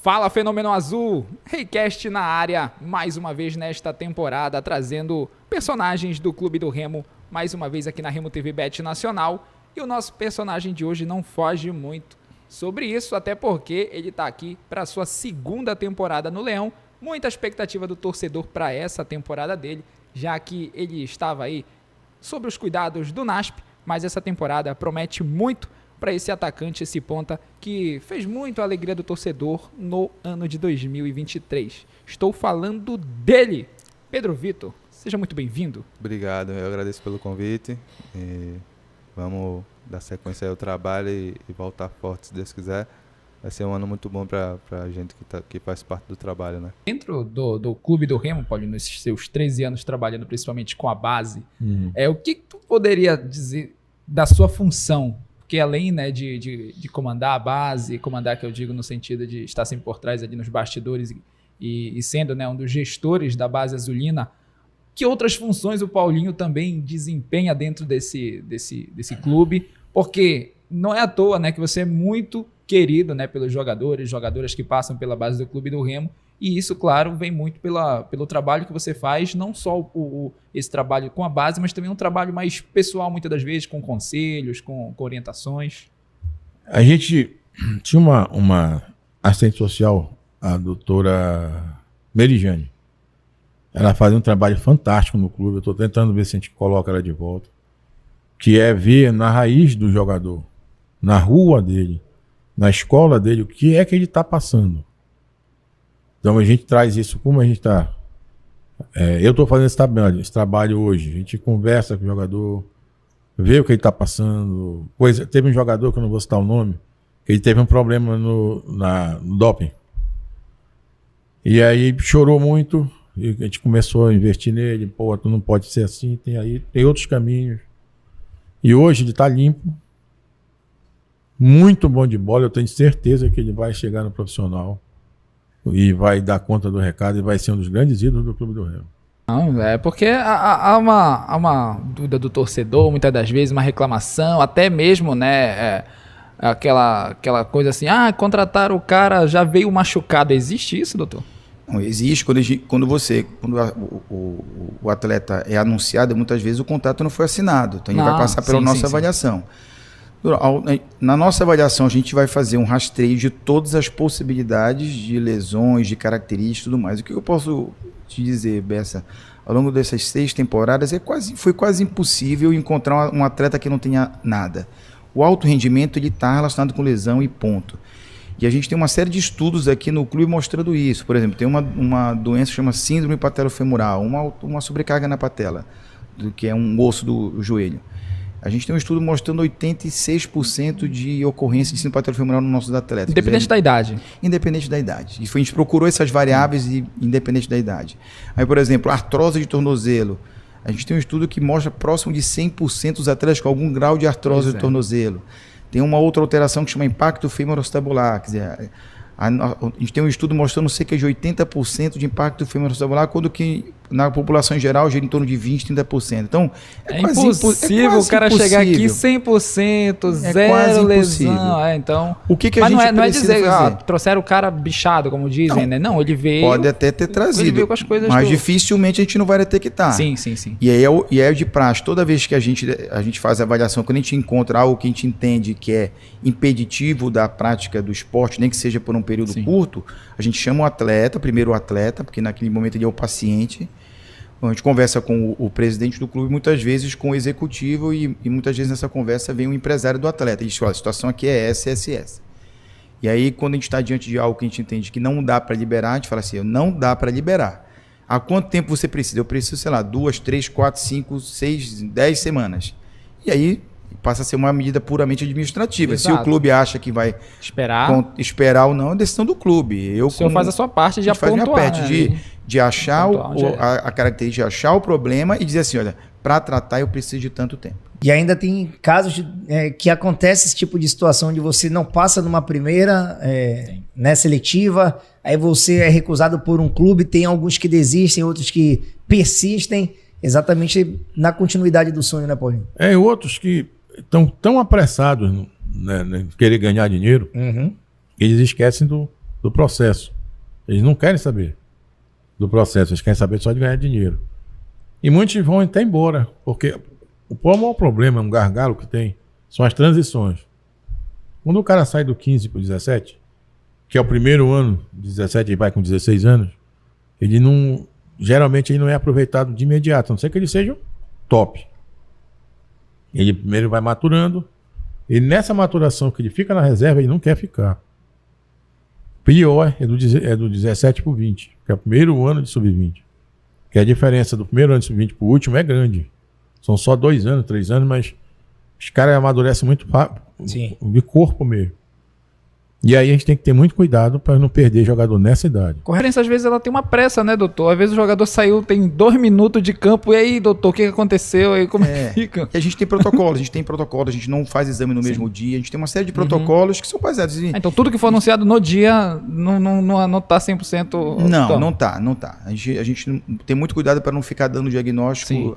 Fala, Fenômeno Azul! Reicast na área, mais uma vez nesta temporada, trazendo personagens do Clube do Remo, mais uma vez aqui na Remo TV Bet Nacional. E o nosso personagem de hoje não foge muito sobre isso, até porque ele está aqui para a sua segunda temporada no Leão. Muita expectativa do torcedor para essa temporada dele, já que ele estava aí sobre os cuidados do NASP, mas essa temporada promete muito para esse atacante, esse ponta, que fez muito a alegria do torcedor no ano de 2023. Estou falando dele, Pedro Vitor. Seja muito bem-vindo. Obrigado, eu agradeço pelo convite. E vamos dar sequência ao trabalho e voltar forte, se Deus quiser. Vai ser um ano muito bom para a gente que faz parte do trabalho, né? Dentro do Clube do Remo, Paulinho, nesses seus 13 anos trabalhando principalmente com a base, o que tu poderia dizer da sua função? Porque além, né, de comandar a base, comandar, que eu digo no sentido de estar sempre por trás ali nos bastidores e sendo, né, um dos gestores da base azulina, que outras funções o Paulinho também desempenha dentro desse clube? Porque não é à toa, né, que você é muito querido, né, pelos jogadoras que passam pela base do Clube do Remo, e isso, claro, vem muito pelo trabalho que você faz, não só esse trabalho com a base, mas também um trabalho mais pessoal, muitas das vezes, com conselhos, com orientações. A gente tinha uma assistente social, a doutora Merijane. Ela fazia um trabalho fantástico no clube, eu estou tentando ver se a gente coloca ela de volta, que é ver na raiz do jogador, na rua dele, na escola dele, o que é que ele está passando. Então a gente traz isso, como a gente está... eu estou fazendo esse trabalho hoje, a gente conversa com o jogador, vê o que ele está passando. Teve um jogador, que eu não vou citar o nome, que ele teve um problema no doping. E aí chorou muito, e a gente começou a investir nele, pô, tu não pode ser assim, tem outros caminhos. E hoje ele está limpo, muito bom de bola, eu tenho certeza que ele vai chegar no profissional e vai dar conta do recado e vai ser um dos grandes ídolos do Clube do Remo. Não, é porque há uma dúvida do torcedor, muitas das vezes, uma reclamação, até mesmo, né, aquela coisa assim, contrataram o cara, já veio machucado. Existe isso, doutor? Não, existe. Quando o atleta é anunciado, muitas vezes o contrato não foi assinado, então ele vai passar pela nossa avaliação. Na nossa avaliação, a gente vai fazer um rastreio de todas as possibilidades de lesões, de características e tudo mais. O que eu posso te dizer, Bessa? Ao longo dessas 6 temporadas, foi quase impossível encontrar um atleta que não tenha nada. O alto rendimento está relacionado com lesão e ponto. E a gente tem uma série de estudos aqui no clube mostrando isso. Por exemplo, tem uma doença que chama síndrome patelofemoral, uma sobrecarga na patela, que é um osso do joelho. A gente tem um estudo mostrando 86% de ocorrência de síndrome patelofemoral nos nossos atletas. Independente da idade. Independente da idade. E a gente procurou essas variáveis independente da idade. Aí, por exemplo, artrose de tornozelo. A gente tem um estudo que mostra próximo de 100% dos atletas com algum grau de artrose de tornozelo. Tem uma outra alteração que chama impacto femoroacetabular. Quer dizer, a gente tem um estudo mostrando cerca de 80% de impacto femoroacetabular, quando que na população em geral gira em torno de 20%, 30%. Então, é quase impossível o cara chegar aqui 100%, zero lesão. Então, o que a gente não é dizer, trouxeram o cara bichado, como dizem, né? Não, ele veio... Pode até ter trazido, ele veio com as coisas mas dificilmente a gente não vai detectar. Sim. E é de praxe. Toda vez que a gente faz a avaliação, quando a gente encontra algo que a gente entende que é impeditivo da prática do esporte, nem que seja por um período curto, a gente chama o atleta, primeiro o atleta, porque naquele momento ele é o paciente. A gente conversa com o presidente do clube, muitas vezes com o executivo, e muitas vezes nessa conversa vem o empresário do atleta. Ele diz, a situação aqui é essa. E aí, quando a gente está diante de algo que a gente entende que não dá para liberar, a gente fala assim, não dá para liberar. Há quanto tempo você precisa? Eu preciso, sei lá, 2, 3, 4, 5, 6, 10 semanas. E aí passa a ser uma medida puramente administrativa. Exato. Se o clube acha que vai esperar ou não, é decisão do clube. O senhor faz a sua parte de apontar, faz minha parte de achar a característica, de achar o problema e dizer assim, olha, para tratar eu preciso de tanto tempo. E ainda tem casos que acontece esse tipo de situação onde você não passa numa primeira seletiva, aí você é recusado por um clube, tem alguns que desistem, outros que persistem, exatamente na continuidade do sonho, né, Paulinho? E outros que estão tão apressados, né, querer ganhar dinheiro, eles esquecem do processo. Eles não querem saber do processo, eles querem saber só de ganhar dinheiro. E muitos vão até embora, porque o maior problema, um gargalo que tem, são as transições. Quando o cara sai do 15 para o 17, que é o primeiro ano, 17 ele vai com 16 anos, ele não, geralmente ele não é aproveitado de imediato, a não ser que ele seja top. Ele primeiro vai maturando, e nessa maturação que ele fica na reserva, ele não quer ficar. Pior é do 17 para o 20, que é o primeiro ano de sub-20. Que a diferença do primeiro ano de sub-20 para o último é grande. São só 2 anos, 3 anos, mas os caras amadurecem muito rápido, de corpo mesmo. E aí a gente tem que ter muito cuidado para não perder jogador nessa idade. Corrência, às vezes, ela tem uma pressa, né, doutor? Às vezes o jogador saiu, tem 2 minutos de campo, e aí, doutor, o que aconteceu? E como é que fica? E a gente tem protocolo, a gente não faz exame no mesmo dia, a gente tem uma série de protocolos que são baseados em... Então tudo que for anunciado no dia não tá 100%... Não tá. A gente tem muito cuidado para não ficar dando diagnóstico...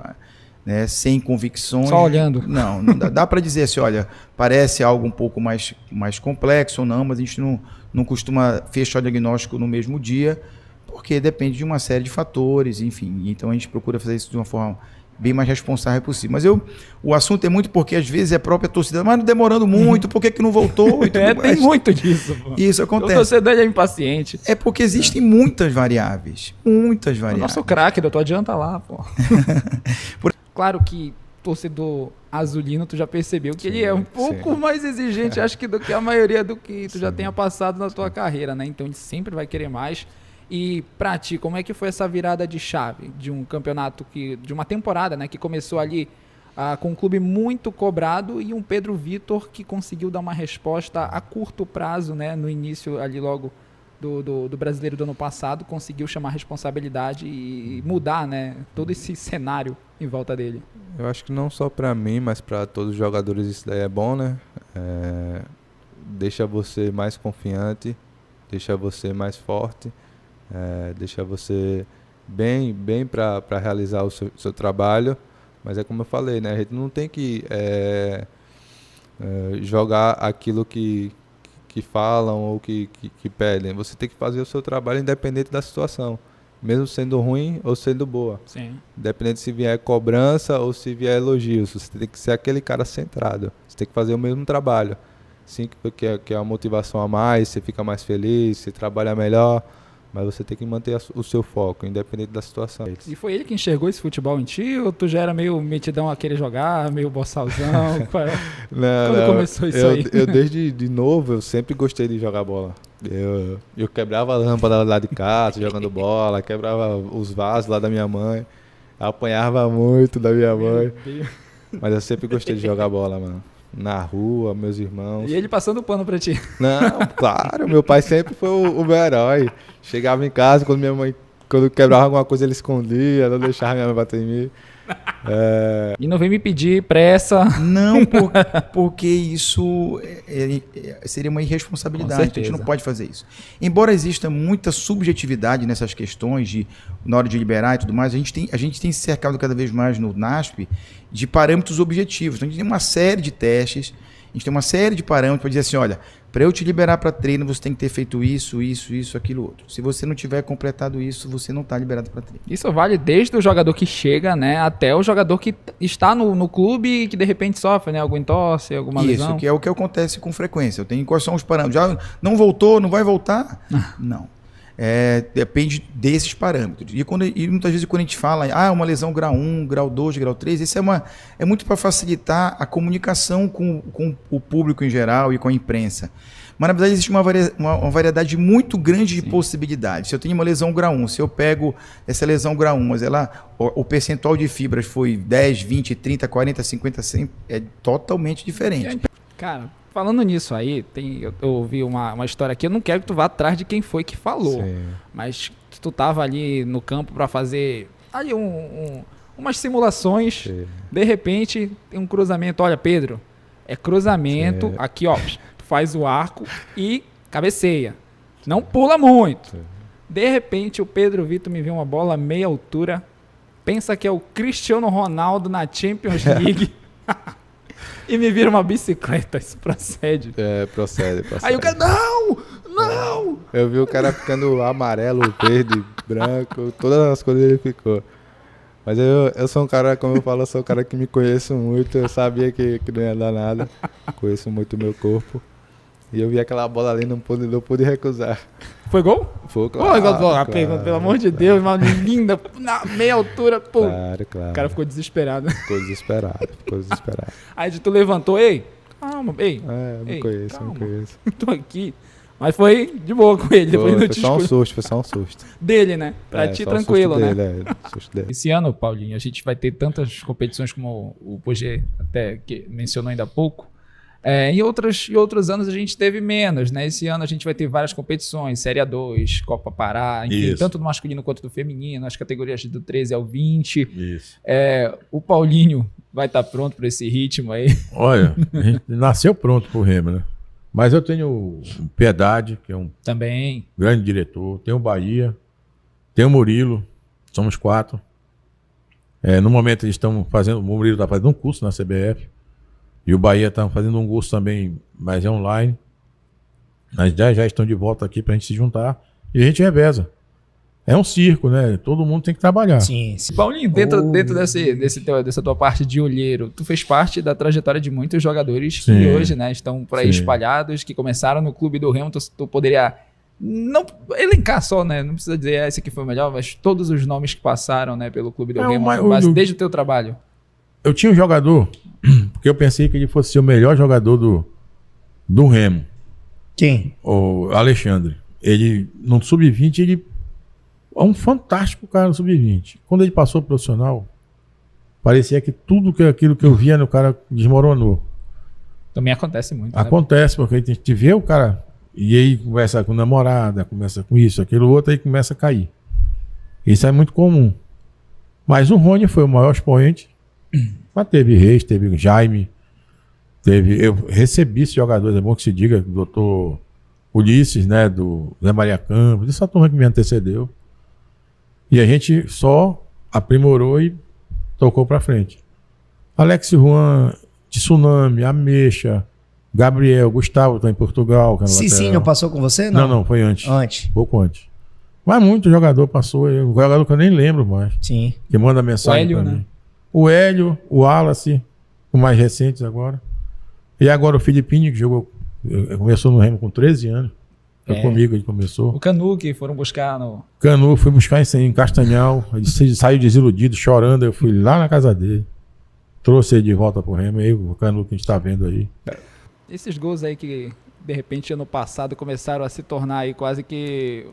Né, sem convicções. Só olhando. Não dá para dizer assim, olha, parece algo um pouco mais complexo ou não, mas a gente não costuma fechar o diagnóstico no mesmo dia, porque depende de uma série de fatores, enfim. Então a gente procura fazer isso de uma forma bem mais responsável possível. Mas o assunto é muito porque às vezes é a própria torcida, mas demorando muito, por que não voltou? E tudo tem muito disso. Pô. Isso acontece. O torcedor é impaciente. É porque existem muitas variáveis. Muitas variáveis. O nosso craque, doutor, adianta lá, pô. Claro que torcedor azulino, tu já percebeu que ele é um pouco mais exigente, acho que do que a maioria do que tu já tenha passado na tua carreira, né? Então ele sempre vai querer mais. E pra ti, como é que foi essa virada de chave de um campeonato, de uma temporada, né, que começou ali com um clube muito cobrado e um Pedro Vitor que conseguiu dar uma resposta a curto prazo, né, no início ali logo do brasileiro do ano passado, conseguiu chamar a responsabilidade e mudar, né, todo esse cenário em volta dele. Eu acho que não só para mim, mas para todos os jogadores isso daí é bom, né? Deixa você mais confiante, deixa você mais forte, deixa você bem para realizar o seu trabalho. Mas é como eu falei, né? A gente não tem que jogar aquilo que falam ou que pedem. Você tem que fazer o seu trabalho independente da situação, mesmo sendo ruim ou sendo boa. Sim. Independente se vier cobrança ou se vier elogios, você tem que ser aquele cara centrado. Você tem que fazer o mesmo trabalho. Sim, que é a motivação a mais, você fica mais feliz, você trabalha melhor, mas você tem que manter o seu foco, independente da situação. E foi ele que enxergou esse futebol em ti, ou tu já era meio metidão a querer jogar, meio bossalzão? Quando começou isso aí? Eu desde de novo, eu sempre gostei de jogar bola. Eu quebrava a lâmpada lá de casa, jogando bola, quebrava os vasos lá da minha mãe, apanhava muito da minha mãe, mas eu sempre gostei de jogar bola, mano. Na rua, meus irmãos. E ele passando pano pra ti? Não, claro, meu pai sempre foi o meu herói. Chegava em casa, quando quebrava alguma coisa, ele escondia, não deixava minha mãe bater em mim. E não vem me pedir pressa. Não, porque isso seria uma irresponsabilidade. A gente não pode fazer isso. Embora exista muita subjetividade nessas questões, na hora de liberar e tudo mais, a gente tem se cercado cada vez mais no NASP de parâmetros objetivos. Então, a gente tem uma série de testes, a gente tem uma série de parâmetros para dizer assim, olha, para eu te liberar para treino, você tem que ter feito isso, aquilo, outro. Se você não tiver completado isso, você não está liberado para treino. Isso vale desde o jogador que chega, né, até o jogador que está no clube e que de repente sofre, né, algum entorse, alguma lesão. Isso, que é o que acontece com frequência. Eu tenho quais são os parâmetros. Já não voltou, não vai voltar? Não. Depende desses parâmetros. E muitas vezes quando a gente fala, uma lesão grau 1, grau 2, grau 3, isso é muito para facilitar a comunicação com o público em geral e com a imprensa. Mas na verdade existe uma variedade muito grande de possibilidades. Se eu tenho uma lesão grau 1, se eu pego essa lesão grau 1, mas o percentual de fibras foi 10, 20, 30, 40, 50, 100, é totalmente diferente. Cara, falando nisso aí, eu ouvi uma história aqui, eu não quero que tu vá atrás de quem foi que falou, mas tu tava ali no campo para fazer ali umas simulações, de repente tem um cruzamento, olha Pedro, é cruzamento, aqui ó, tu faz o arco e cabeceia, não pula muito. De repente o Pedro Vitor me vê uma bola meia altura, pensa que é o Cristiano Ronaldo na Champions League. E me vira uma bicicleta, isso procede? Procede. Aí o cara, Não! Eu vi o cara ficando amarelo, verde, branco, todas as cores ele ficou. Mas eu sou um cara, como eu falo, eu sou um cara que me conheço muito, eu sabia que não ia dar nada. Conheço muito o meu corpo. E eu vi aquela bola ali, não pude recusar. Foi gol? Foi, claro. Pelo amor de Deus, uma linda, na meia altura, pô. Claro. O cara ficou desesperado. Ficou desesperado. Aí tu levantou, ei, calma, ei. Me conheço. Tô aqui. Mas foi de boa com ele. Depois Foi só um susto. Dele, né? Pra ti, tranquilo, né? Susto dele. Esse ano, Paulinho, a gente vai ter tantas competições como o Pogé até que mencionou ainda há pouco. Em outros anos a gente teve menos, né? Esse ano a gente vai ter várias competições, Série A2, Copa Pará, enfim, tanto do masculino quanto do feminino, as categorias do 13 ao 20. Isso. O Paulinho vai estar pronto para esse ritmo aí. Olha, a gente nasceu pronto pro Remo, né? Mas eu tenho o Piedade, que é um também grande diretor, tem o Bahia, tem o Murilo, somos 4. No momento eles estão fazendo, o Murilo está fazendo um curso na CBF, e o Bahia está fazendo um curso também, mas é online. Mas já estão de volta aqui para a gente se juntar e a gente reveza. É um circo, né? Todo mundo tem que trabalhar. Sim. Paulinho, dentro dessa tua parte de olheiro, tu fez parte da trajetória de muitos jogadores que hoje, né, estão por aí espalhados, que começaram no clube do Remo. Tu poderia não elencar só, né? Não precisa dizer esse aqui foi o melhor, mas todos os nomes que passaram, né, pelo clube do Remo, mas desde o teu trabalho. Eu tinha um jogador, porque eu pensei que ele fosse ser o melhor jogador do Remo. Quem? O Alexandre. Ele, no Sub-20, ele é um fantástico cara no Sub-20. Quando ele passou pro profissional, parecia que tudo aquilo que eu via no cara desmoronou. Também acontece muito. Acontece, né? Porque a gente vê o cara, e aí conversa com namorada, começa com isso, aquilo outro, aí começa a cair. Isso é muito comum. Mas o Rony foi o maior expoente. Mas teve Reis, teve Jaime, eu recebi esses jogadores, é bom que se diga, o doutor Ulisses, né, do Zé Maria Campos, essa turma que me antecedeu. E a gente só aprimorou e tocou pra frente. Alex Juan, Tsunami, Ameixa, Gabriel, Gustavo tá em Portugal. Cicinho passou com você? Não, foi antes. Antes. Pouco antes. Mas muito jogador passou, um jogador que eu nem lembro mais. Sim. Que manda mensagem pra mim. O Hélio, o Wallace, o mais recentes agora. E agora o Filipinho, que jogou, começou no Remo com 13 anos. Foi comigo, ele começou. O Canu, que foram buscar no... Canu, fui buscar em Castanhal. Ele saiu desiludido, chorando. Eu fui lá na casa dele. Trouxe ele de volta pro Remo. Aí o Canu que a gente tá vendo aí. Esses gols aí que, de repente, ano passado começaram a se tornar aí quase que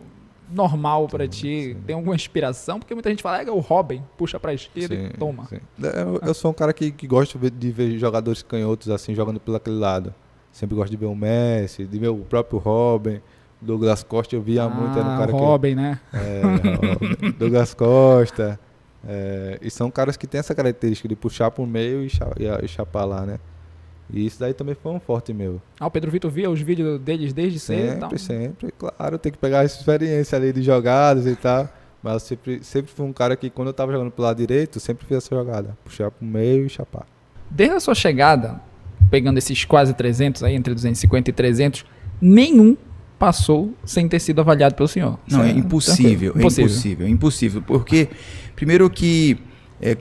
normal pra ti. Tem alguma inspiração? Porque muita gente fala, o Robin, puxa pra esquerda e toma. Sim. Eu sou um cara que gosta de ver jogadores canhotos assim, jogando pelo aquele lado. Sempre gosto de ver o Messi, de ver o próprio Robin. Douglas Costa eu via muito, era um cara Robin, né? Robin. Douglas Costa. E são caras que têm essa característica de puxar pro meio e chapar lá, né? E isso daí também foi um forte meu. O Pedro Vitor via os vídeos deles desde cedo? Sempre. Claro, tem que pegar essa experiência ali de jogadas e tal. Mas eu sempre fui um cara que, quando eu tava jogando pro lado direito, sempre fiz essa jogada. Puxar pro meio e chapar. Desde a sua chegada, pegando esses quase 300 aí, entre 250 e 300, nenhum passou sem ter sido avaliado pelo senhor. Não, é impossível. É impossível. Porque, primeiro que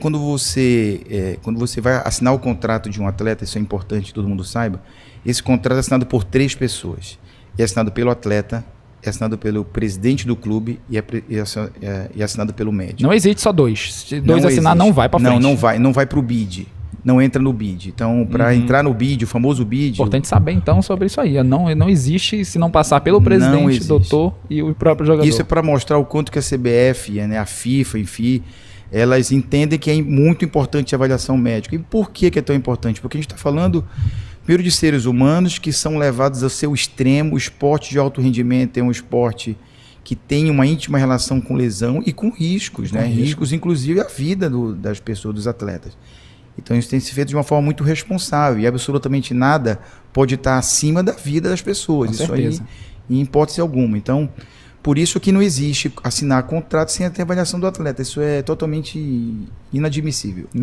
quando você vai assinar o contrato de um atleta, isso é importante que todo mundo saiba, esse contrato é assinado por 3 pessoas. É assinado pelo atleta, é assinado pelo presidente do clube e é assinado pelo médico. Não existe só 2. Se 2 assinar, não vai para frente. Não vai para o BID. Não entra no BID. Então, para entrar no BID, o famoso BID... Importante saber, então, sobre isso aí. Não existe se não passar pelo presidente, doutor e o próprio jogador. Isso é para mostrar o quanto que a CBF, a FIFA, enfim, elas entendem que é muito importante a avaliação médica. E por que é tão importante? Porque a gente está falando, primeiro, de seres humanos que são levados ao seu extremo. O esporte de alto rendimento é um esporte que tem uma íntima relação com lesão e com riscos, né? Riscos, inclusive, à vida das pessoas, dos atletas. Então isso tem se feito de uma forma muito responsável e absolutamente nada pode estar acima da vida das pessoas. Com certeza. Aí, em hipótese alguma. Então, por isso que não existe assinar contrato sem a avaliação do atleta. Isso é totalmente inadmissível. Não.